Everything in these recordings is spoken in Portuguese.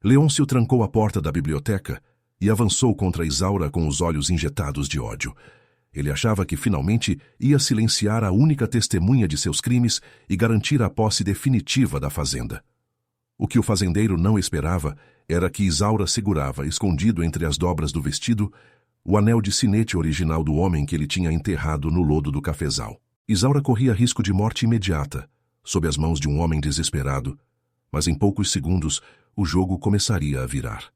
Leôncio trancou a porta da biblioteca e avançou contra Isaura com os olhos injetados de ódio. Ele achava que finalmente ia silenciar a única testemunha de seus crimes e garantir a posse definitiva da fazenda. O que o fazendeiro não esperava era que Isaura segurava, escondido entre as dobras do vestido, o anel de sinete original do homem que ele tinha enterrado no lodo do cafezal. Isaura corria risco de morte imediata, sob as mãos de um homem desesperado, mas em poucos segundos o jogo começaria a virar.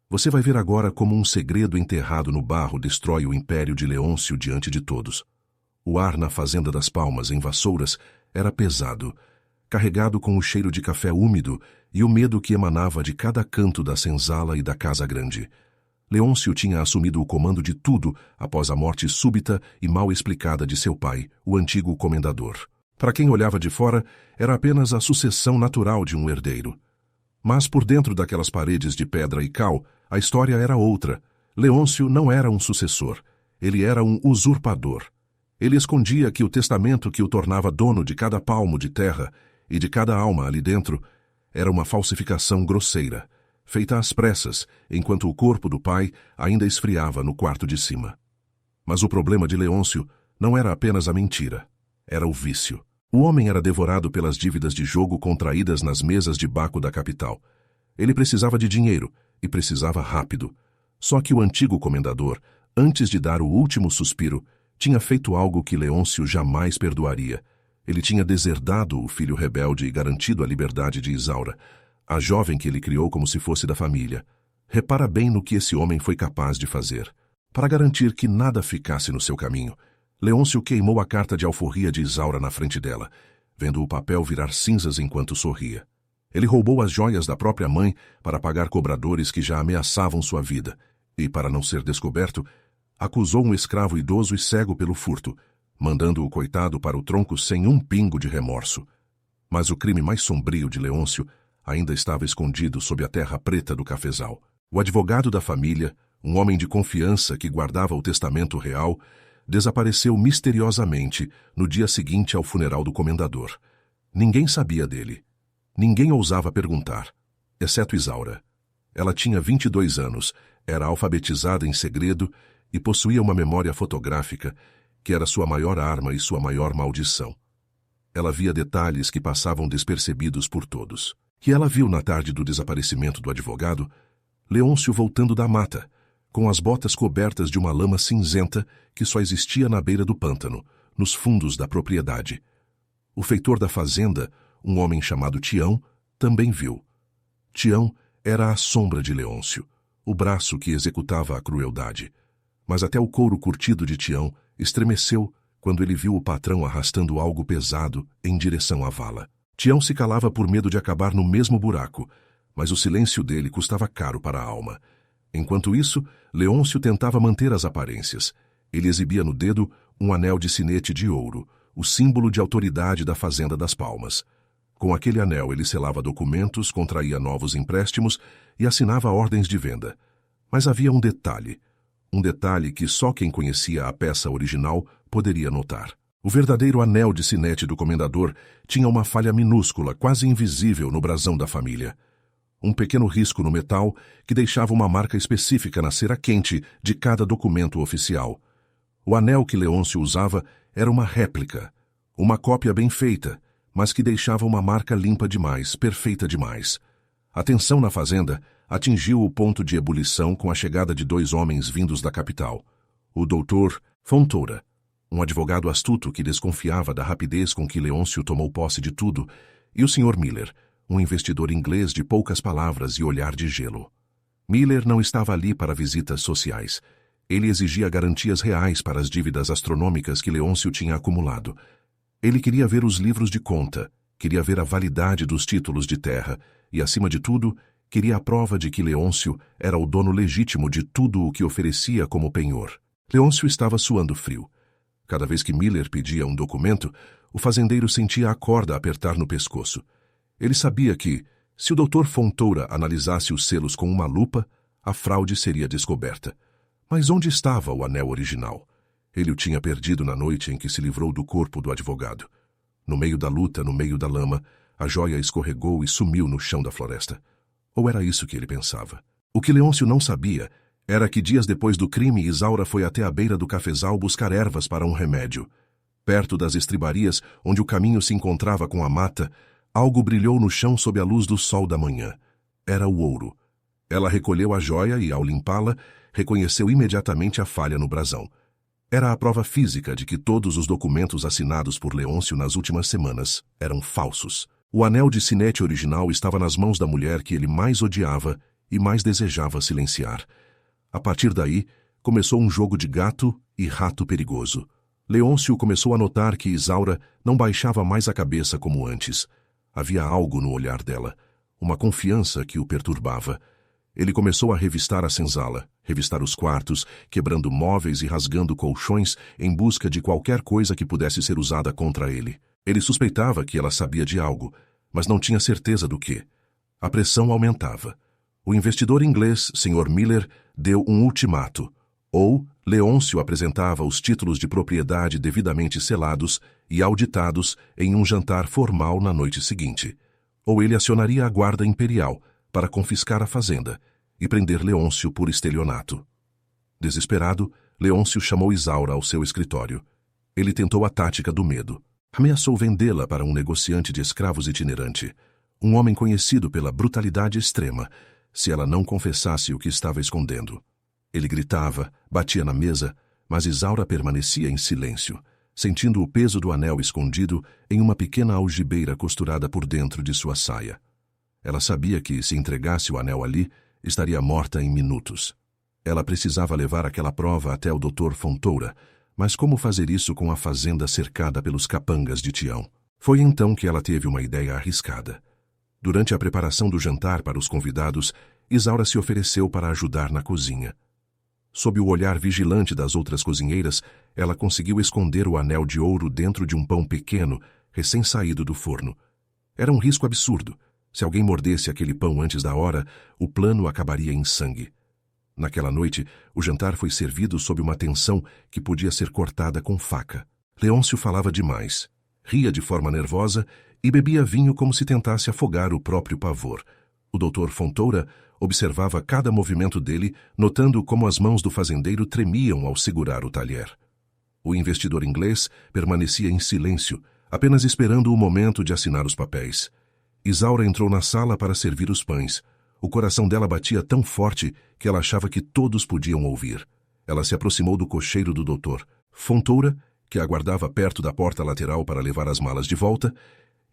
Você vai ver agora como um segredo enterrado no barro destrói o império de Leôncio diante de todos. O ar na fazenda das Palmas, em Vassouras, era pesado, carregado com o cheiro de café úmido e o medo que emanava de cada canto da senzala e da casa grande. Leôncio tinha assumido o comando de tudo após a morte súbita e mal explicada de seu pai, o antigo comendador. Para quem olhava de fora, era apenas a sucessão natural de um herdeiro. Mas por dentro daquelas paredes de pedra e cal, a história era outra. Leôncio não era um sucessor, ele era um usurpador. Ele escondia que o testamento que o tornava dono de cada palmo de terra e de cada alma ali dentro era uma falsificação grosseira, feita às pressas, enquanto o corpo do pai ainda esfriava no quarto de cima. Mas o problema de Leôncio não era apenas a mentira, era o vício. O homem era devorado pelas dívidas de jogo contraídas nas mesas de baco da capital. Ele precisava de dinheiro, e precisava rápido. Só que o antigo comendador, antes de dar o último suspiro, tinha feito algo que Leôncio jamais perdoaria. Ele tinha deserdado o filho rebelde e garantido a liberdade de Isaura, a jovem que ele criou como se fosse da família. Repara bem no que esse homem foi capaz de fazer. Para garantir que nada ficasse no seu caminho, Leôncio queimou a carta de alforria de Isaura na frente dela, vendo o papel virar cinzas enquanto sorria. Ele roubou as joias da própria mãe para pagar cobradores que já ameaçavam sua vida e, para não ser descoberto, acusou um escravo idoso e cego pelo furto, mandando o coitado para o tronco sem um pingo de remorso. Mas o crime mais sombrio de Leôncio ainda estava escondido sob a terra preta do cafezal. O advogado da família, um homem de confiança que guardava o testamento real, desapareceu misteriosamente no dia seguinte ao funeral do comendador. Ninguém sabia dele. Ninguém ousava perguntar, exceto Isaura. Ela tinha 22 anos, era alfabetizada em segredo e possuía uma memória fotográfica que era sua maior arma e sua maior maldição. Ela via detalhes que passavam despercebidos por todos. E ela viu na tarde do desaparecimento do advogado, Leôncio voltando da mata, com as botas cobertas de uma lama cinzenta que só existia na beira do pântano, nos fundos da propriedade. O feitor da fazenda, um homem chamado Tião, também viu. Tião era a sombra de Leôncio, o braço que executava a crueldade. Mas até o couro curtido de Tião estremeceu quando ele viu o patrão arrastando algo pesado em direção à vala. Tião se calava por medo de acabar no mesmo buraco, mas o silêncio dele custava caro para a alma. Enquanto isso, Leôncio tentava manter as aparências. Ele exibia no dedo um anel de sinete de ouro, o símbolo de autoridade da Fazenda das Palmas. Com aquele anel ele selava documentos, contraía novos empréstimos e assinava ordens de venda. Mas havia um detalhe que só quem conhecia a peça original poderia notar. O verdadeiro anel de sinete do comendador tinha uma falha minúscula, quase invisível no brasão da família. Um pequeno risco no metal que deixava uma marca específica na cera quente de cada documento oficial. O anel que Leôncio usava era uma réplica, uma cópia bem feita, mas que deixava uma marca limpa demais, perfeita demais. A tensão na fazenda atingiu o ponto de ebulição com a chegada de 2 homens vindos da capital. O doutor Fontoura, um advogado astuto que desconfiava da rapidez com que Leôncio tomou posse de tudo, e o Sr. Miller, um investidor inglês de poucas palavras e olhar de gelo. Miller não estava ali para visitas sociais. Ele exigia garantias reais para as dívidas astronômicas que Leôncio tinha acumulado. Ele queria ver os livros de conta, queria ver a validade dos títulos de terra e, acima de tudo, queria a prova de que Leôncio era o dono legítimo de tudo o que oferecia como penhor. Leôncio estava suando frio. Cada vez que Miller pedia um documento, o fazendeiro sentia a corda apertar no pescoço. Ele sabia que, se o Dr. Fontoura analisasse os selos com uma lupa, a fraude seria descoberta. Mas onde estava o anel original? Ele o tinha perdido na noite em que se livrou do corpo do advogado. No meio da luta, no meio da lama, a joia escorregou e sumiu no chão da floresta. Ou era isso que ele pensava? O que Leôncio não sabia era que dias depois do crime, Isaura foi até a beira do cafezal buscar ervas para um remédio. Perto das estribarias, onde o caminho se encontrava com a mata, algo brilhou no chão sob a luz do sol da manhã. Era o ouro. Ela recolheu a joia e, ao limpá-la, reconheceu imediatamente a falha no brasão. Era a prova física de que todos os documentos assinados por Leôncio nas últimas semanas eram falsos. O anel de sinete original estava nas mãos da mulher que ele mais odiava e mais desejava silenciar. A partir daí, começou um jogo de gato e rato perigoso. Leôncio começou a notar que Isaura não baixava mais a cabeça como antes. Havia algo no olhar dela, uma confiança que o perturbava. Ele começou a revistar a senzala, revistar os quartos, quebrando móveis e rasgando colchões em busca de qualquer coisa que pudesse ser usada contra ele. Ele suspeitava que ela sabia de algo, mas não tinha certeza do que. A pressão aumentava. O investidor inglês, Sr. Miller, deu um ultimato. Ou Leôncio apresentava os títulos de propriedade devidamente selados e auditados em um jantar formal na noite seguinte. Ou ele acionaria a guarda imperial para confiscar a fazenda e prender Leôncio por estelionato. Desesperado, Leôncio chamou Isaura ao seu escritório. Ele tentou a tática do medo. Ameaçou vendê-la para um negociante de escravos itinerante, um homem conhecido pela brutalidade extrema, se ela não confessasse o que estava escondendo. Ele gritava, batia na mesa, mas Isaura permanecia em silêncio, sentindo o peso do anel escondido em uma pequena algibeira costurada por dentro de sua saia. Ela sabia que, se entregasse o anel ali, estaria morta em minutos. Ela precisava levar aquela prova até o Dr. Fontoura, mas como fazer isso com a fazenda cercada pelos capangas de Tião? Foi então que ela teve uma ideia arriscada. Durante a preparação do jantar para os convidados, Isaura se ofereceu para ajudar na cozinha. Sob o olhar vigilante das outras cozinheiras, ela conseguiu esconder o anel de ouro dentro de um pão pequeno, recém-saído do forno. Era um risco absurdo. Se alguém mordesse aquele pão antes da hora, o plano acabaria em sangue. Naquela noite, o jantar foi servido sob uma tensão que podia ser cortada com faca. Leôncio falava demais, ria de forma nervosa e bebia vinho como se tentasse afogar o próprio pavor. O Dr. Fontoura observava cada movimento dele, notando como as mãos do fazendeiro tremiam ao segurar o talher. O investidor inglês permanecia em silêncio, apenas esperando o momento de assinar os papéis. Isaura entrou na sala para servir os pães. O coração dela batia tão forte que ela achava que todos podiam ouvir. Ela se aproximou do cocheiro do doutor Fontoura, que aguardava perto da porta lateral para levar as malas de volta,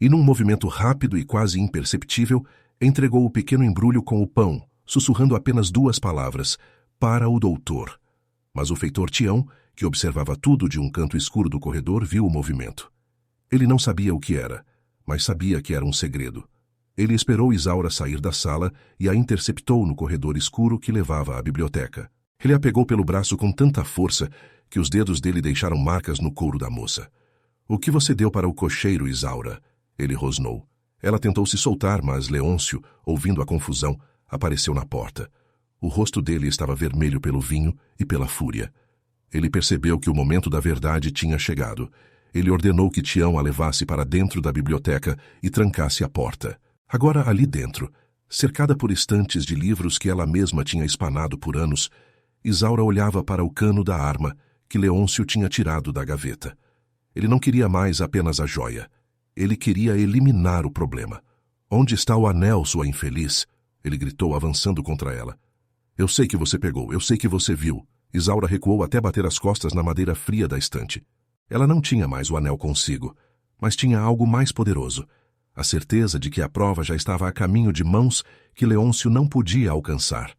e num movimento rápido e quase imperceptível, entregou o pequeno embrulho com o pão, sussurrando apenas 2 palavras, para o doutor. Mas o feitor Tião, que observava tudo de um canto escuro do corredor, viu o movimento. Ele não sabia o que era, mas sabia que era um segredo. Ele esperou Isaura sair da sala e a interceptou no corredor escuro que levava à biblioteca. Ele a pegou pelo braço com tanta força que os dedos dele deixaram marcas no couro da moça. "O que você deu para o cocheiro, Isaura?" Ele rosnou. Ela tentou se soltar, mas Leôncio, ouvindo a confusão, apareceu na porta. O rosto dele estava vermelho pelo vinho e pela fúria. Ele percebeu que o momento da verdade tinha chegado. Ele ordenou que Tião a levasse para dentro da biblioteca e trancasse a porta. Agora, ali dentro, cercada por estantes de livros que ela mesma tinha espanado por anos, Isaura olhava para o cano da arma que Leôncio tinha tirado da gaveta. Ele não queria mais apenas a joia. Ele queria eliminar o problema. "Onde está o anel, sua infeliz?" Ele gritou, avançando contra ela. "Eu sei que você pegou, eu sei que você viu." Isaura recuou até bater as costas na madeira fria da estante. Ela não tinha mais o anel consigo, mas tinha algo mais poderoso. A certeza de que a prova já estava a caminho de mãos que Leôncio não podia alcançar.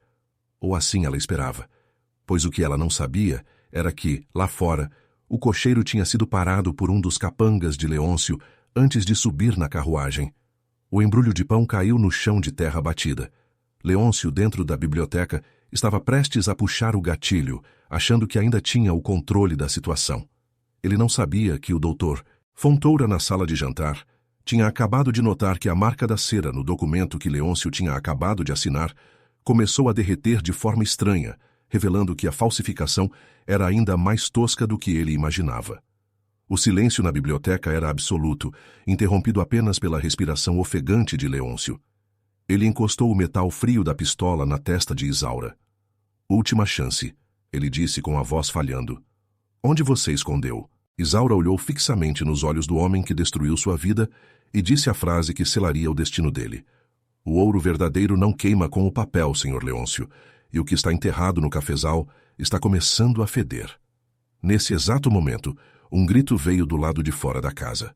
Ou assim ela esperava, pois o que ela não sabia era que, lá fora, o cocheiro tinha sido parado por um dos capangas de Leôncio antes de subir na carruagem. O embrulho de pão caiu no chão de terra batida. Leôncio, dentro da biblioteca, estava prestes a puxar o gatilho, achando que ainda tinha o controle da situação. Ele não sabia que o doutor Fontoura, na sala de jantar, tinha acabado de notar que a marca da cera no documento que Leôncio tinha acabado de assinar começou a derreter de forma estranha, revelando que a falsificação era ainda mais tosca do que ele imaginava. O silêncio na biblioteca era absoluto, interrompido apenas pela respiração ofegante de Leôncio. Ele encostou o metal frio da pistola na testa de Isaura. Última chance, ele disse com a voz falhando. Onde você escondeu? Isaura olhou fixamente nos olhos do homem que destruiu sua vida e disse a frase que selaria o destino dele. O ouro verdadeiro não queima com o papel, Sr. Leôncio, e o que está enterrado no cafezal está começando a feder. Nesse exato momento, um grito veio do lado de fora da casa.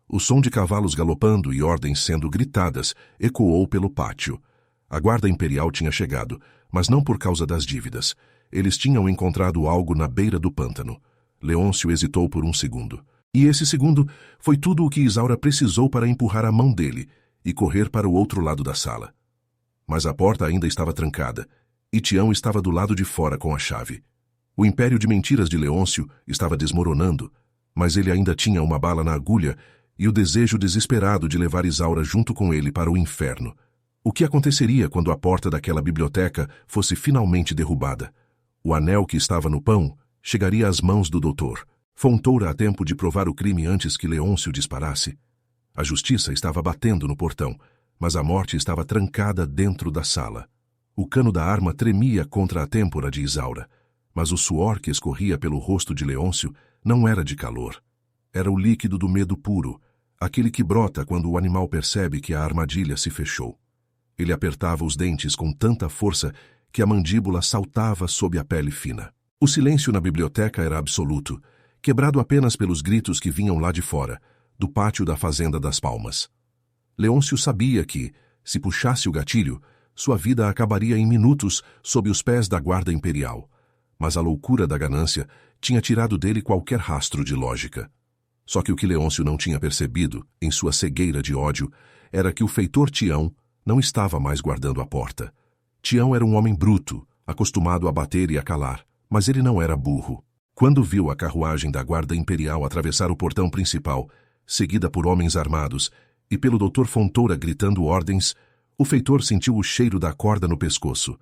O som de cavalos galopando e ordens sendo gritadas ecoou pelo pátio. A guarda imperial tinha chegado, mas não por causa das dívidas. Eles tinham encontrado algo na beira do pântano. Leôncio hesitou por um segundo. E esse segundo foi tudo o que Isaura precisou para empurrar a mão dele e correr para o outro lado da sala. Mas a porta ainda estava trancada, e Tião estava do lado de fora com a chave. O império de mentiras de Leôncio estava desmoronando, mas ele ainda tinha uma bala na agulha e o desejo desesperado de levar Isaura junto com ele para o inferno. O que aconteceria quando a porta daquela biblioteca fosse finalmente derrubada? O anel que estava no pão chegaria às mãos do doutor Fontoura a tempo de provar o crime antes que Leôncio disparasse. A justiça estava batendo no portão, mas a morte estava trancada dentro da sala. O cano da arma tremia contra a têmpora de Isaura, mas o suor que escorria pelo rosto de Leôncio não era de calor. Era o líquido do medo puro, aquele que brota quando o animal percebe que a armadilha se fechou. Ele apertava os dentes com tanta força que a mandíbula saltava sob a pele fina. O silêncio na biblioteca era absoluto, quebrado apenas pelos gritos que vinham lá de fora, do pátio da Fazenda das Palmas. Leôncio sabia que, se puxasse o gatilho, sua vida acabaria em minutos sob os pés da guarda imperial. Mas a loucura da ganância tinha tirado dele qualquer rastro de lógica. Só que o que Leôncio não tinha percebido, em sua cegueira de ódio, era que o feitor Tião não estava mais guardando a porta. Tião era um homem bruto, acostumado a bater e a calar, mas ele não era burro. Quando viu a carruagem da guarda imperial atravessar o portão principal, seguida por homens armados, e pelo Dr. Fontoura gritando ordens, o feitor sentiu o cheiro da corda no pescoço.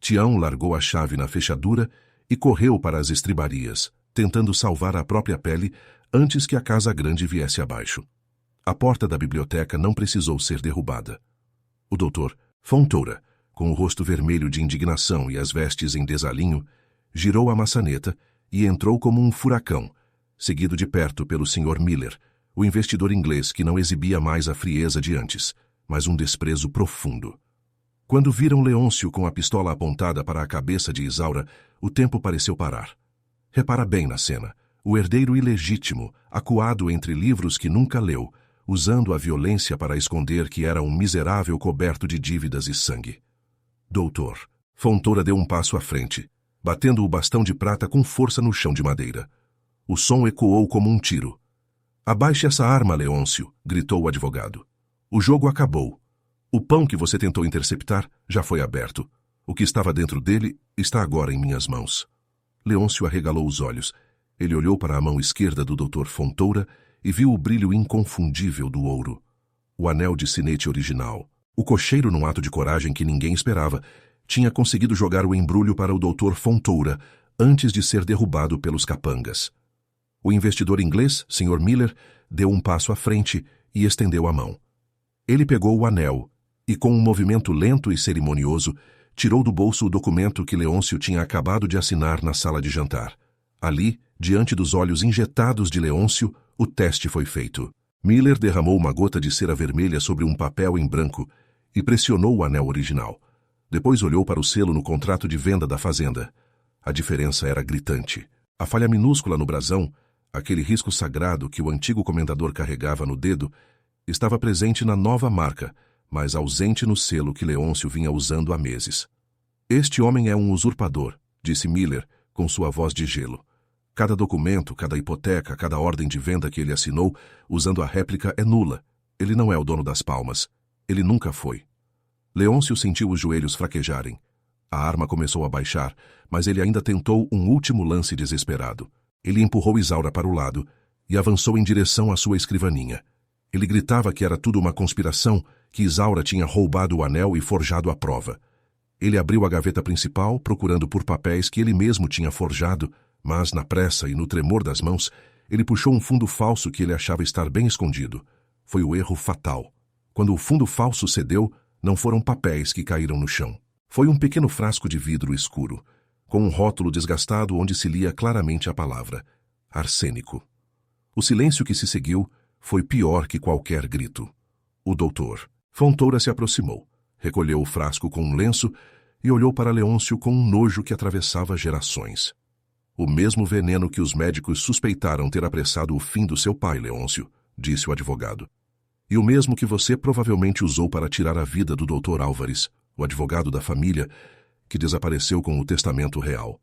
Tião largou a chave na fechadura e correu para as estribarias, tentando salvar a própria pele antes que a casa grande viesse abaixo. A porta da biblioteca não precisou ser derrubada. O Dr. Fontoura, com o rosto vermelho de indignação e as vestes em desalinho, girou a maçaneta e entrou como um furacão, seguido de perto pelo Sr. Miller, o investidor inglês que não exibia mais a frieza de antes, mas um desprezo profundo. Quando viram Leôncio com a pistola apontada para a cabeça de Isaura, o tempo pareceu parar. Repara bem na cena. O herdeiro ilegítimo, acuado entre livros que nunca leu, usando a violência para esconder que era um miserável coberto de dívidas e sangue. Doutor, Fontoura deu um passo à frente, batendo o bastão de prata com força no chão de madeira. O som ecoou como um tiro. Abaixe essa arma, Leôncio, gritou o advogado. O jogo acabou. O pão que você tentou interceptar já foi aberto. O que estava dentro dele está agora em minhas mãos. Leôncio arregalou os olhos. Ele olhou para a mão esquerda do Dr. Fontoura e viu o brilho inconfundível do ouro. O anel de sinete original. O cocheiro, num ato de coragem que ninguém esperava, tinha conseguido jogar o embrulho para o Dr. Fontoura antes de ser derrubado pelos capangas. O investidor inglês, Sr. Miller, deu um passo à frente e estendeu a mão. Ele pegou o anel e, com um movimento lento e cerimonioso, tirou do bolso o documento que Leôncio tinha acabado de assinar na sala de jantar. Ali, diante dos olhos injetados de Leôncio, o teste foi feito. Miller derramou uma gota de cera vermelha sobre um papel em branco e pressionou o anel original. Depois olhou para o selo no contrato de venda da fazenda. A diferença era gritante. A falha minúscula no brasão, aquele risco sagrado que o antigo comendador carregava no dedo, estava presente na nova marca, mas ausente no selo que Leôncio vinha usando há meses. Este homem é um usurpador, disse Miller, com sua voz de gelo. Cada documento, cada hipoteca, cada ordem de venda que ele assinou, usando a réplica, é nula. Ele não é o dono das palmas. Ele nunca foi. Leôncio sentiu os joelhos fraquejarem. A arma começou a baixar, mas ele ainda tentou um último lance desesperado. Ele empurrou Isaura para o lado e avançou em direção à sua escrivaninha. Ele gritava que era tudo uma conspiração, que Isaura tinha roubado o anel e forjado a prova. Ele abriu a gaveta principal, procurando por papéis que ele mesmo tinha forjado, mas, na pressa e no tremor das mãos, ele puxou um fundo falso que ele achava estar bem escondido. Foi o erro fatal. Quando o fundo falso cedeu, Não foram papéis que caíram no chão. Foi um pequeno frasco de vidro escuro, com um rótulo desgastado onde se lia claramente a palavra arsênico. O silêncio que se seguiu foi pior que qualquer grito. O doutor Fontoura se aproximou, recolheu o frasco com um lenço e olhou para Leôncio com um nojo que atravessava gerações. O mesmo veneno que os médicos suspeitaram ter apressado o fim do seu pai, Leôncio, disse o advogado. E o mesmo que você provavelmente usou para tirar a vida do Dr. Álvares, o advogado da família, que desapareceu com o testamento real.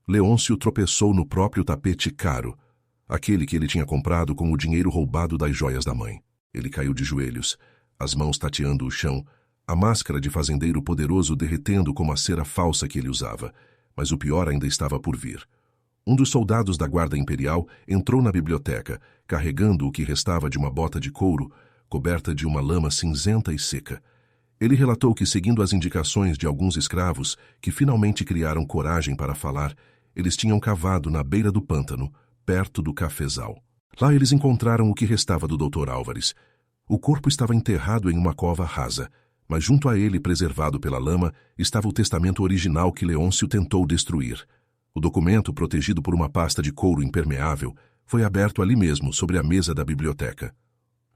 Leôncio tropeçou no próprio tapete caro, aquele que ele tinha comprado com o dinheiro roubado das joias da mãe. Ele caiu de joelhos, as mãos tateando o chão, a máscara de fazendeiro poderoso derretendo como a cera falsa que ele usava. Mas o pior ainda estava por vir. Um dos soldados da Guarda Imperial entrou na biblioteca, carregando o que restava de uma bota de couro, coberta de uma lama cinzenta e seca. Ele relatou que, seguindo as indicações de alguns escravos, que finalmente criaram coragem para falar, eles tinham cavado na beira do pântano, perto do cafezal. Lá eles encontraram o que restava do Dr. Álvares. O corpo estava enterrado em uma cova rasa, mas junto a ele, preservado pela lama, estava o testamento original que Leôncio tentou destruir. O documento, protegido por uma pasta de couro impermeável, foi aberto ali mesmo, sobre a mesa da biblioteca.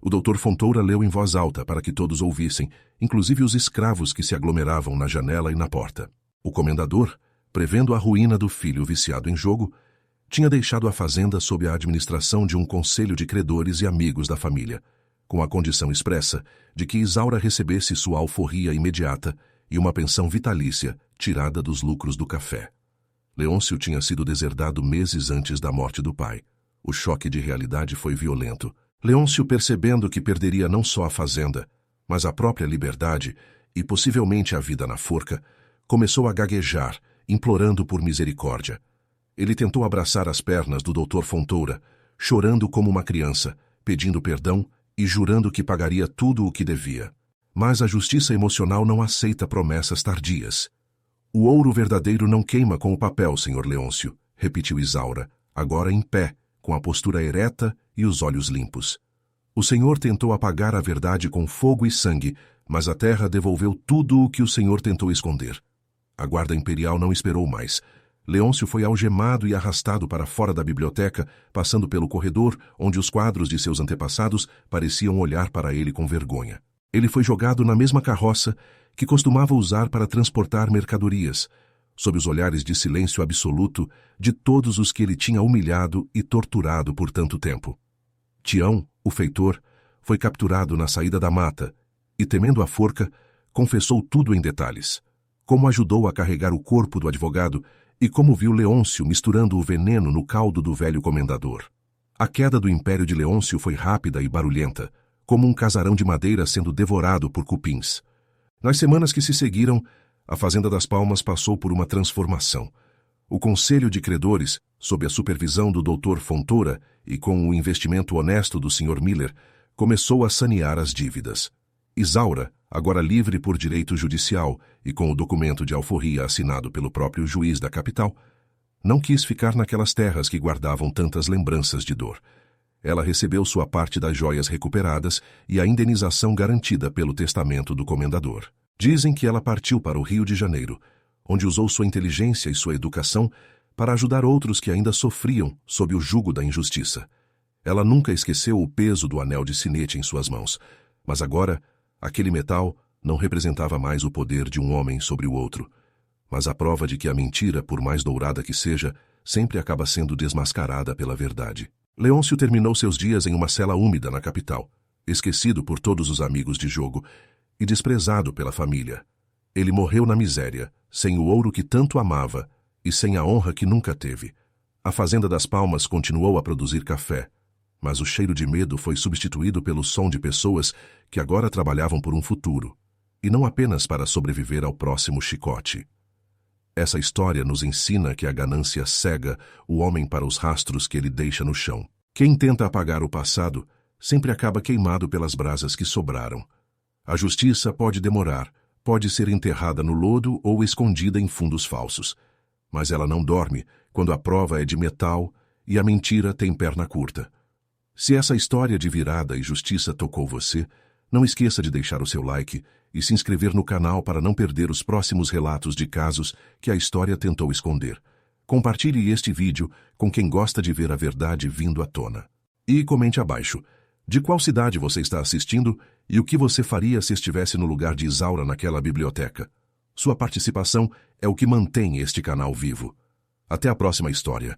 O Dr. Fontoura leu em voz alta para que todos ouvissem, inclusive os escravos que se aglomeravam na janela e na porta. O comendador, prevendo a ruína do filho viciado em jogo, tinha deixado a fazenda sob a administração de um conselho de credores e amigos da família, com a condição expressa de que Isaura recebesse sua alforria imediata e uma pensão vitalícia tirada dos lucros do café. Leôncio tinha sido deserdado meses antes da morte do pai. O choque de realidade foi violento. Leôncio, percebendo que perderia não só a fazenda, mas a própria liberdade e possivelmente a vida na forca, começou a gaguejar, implorando por misericórdia. Ele tentou abraçar as pernas do Dr. Fontoura, chorando como uma criança, pedindo perdão e jurando que pagaria tudo o que devia. Mas a justiça emocional não aceita promessas tardias. O ouro verdadeiro não queima com o papel, Sr. Leôncio, repetiu Isaura, agora em pé, com a postura ereta e os olhos limpos. O Senhor tentou apagar a verdade com fogo e sangue, mas a terra devolveu tudo o que o Senhor tentou esconder. A Guarda Imperial não esperou mais. Leôncio foi algemado e arrastado para fora da biblioteca, passando pelo corredor, onde os quadros de seus antepassados pareciam olhar para ele com vergonha. Ele foi jogado na mesma carroça que costumava usar para transportar mercadorias, sob os olhares de silêncio absoluto de todos os que ele tinha humilhado e torturado por tanto tempo. Tião, o feitor, foi capturado na saída da mata e, temendo a forca, confessou tudo em detalhes. Como ajudou a carregar o corpo do advogado e como viu Leôncio misturando o veneno no caldo do velho comendador. A queda do império de Leôncio foi rápida e barulhenta, como um casarão de madeira sendo devorado por cupins. Nas semanas que se seguiram, a Fazenda das Palmas passou por uma transformação. O Conselho de Credores, sob a supervisão do Dr. Fontoura e com o investimento honesto do Sr. Miller, começou a sanear as dívidas. Isaura, agora livre por direito judicial e com o documento de alforria assinado pelo próprio juiz da capital, não quis ficar naquelas terras que guardavam tantas lembranças de dor. Ela recebeu sua parte das joias recuperadas e a indenização garantida pelo testamento do comendador. Dizem que ela partiu para o Rio de Janeiro, onde usou sua inteligência e sua educação para ajudar outros que ainda sofriam sob o jugo da injustiça. Ela nunca esqueceu o peso do anel de sinete em suas mãos, mas agora aquele metal não representava mais o poder de um homem sobre o outro, mas a prova de que a mentira, por mais dourada que seja, sempre acaba sendo desmascarada pela verdade. Leôncio terminou seus dias em uma cela úmida na capital, esquecido por todos os amigos de jogo e desprezado pela família. Ele morreu na miséria, sem o ouro que tanto amava e sem a honra que nunca teve. A Fazenda das Palmas continuou a produzir café, mas o cheiro de medo foi substituído pelo som de pessoas que agora trabalhavam por um futuro, e não apenas para sobreviver ao próximo chicote. Essa história nos ensina que a ganância cega o homem para os rastros que ele deixa no chão. Quem tenta apagar o passado sempre acaba queimado pelas brasas que sobraram. A justiça pode demorar, pode ser enterrada no lodo ou escondida em fundos falsos, mas ela não dorme quando a prova é de metal e a mentira tem perna curta. Se essa história de virada e justiça tocou você, Não esqueça de deixar o seu like e se inscrever no canal para não perder os próximos relatos de casos que a história tentou esconder. Compartilhe este vídeo com quem gosta de ver a verdade vindo à tona. E comente abaixo de qual cidade você está assistindo e o que você faria se estivesse no lugar de Isaura naquela biblioteca. Sua participação é o que mantém este canal vivo. Até a próxima história.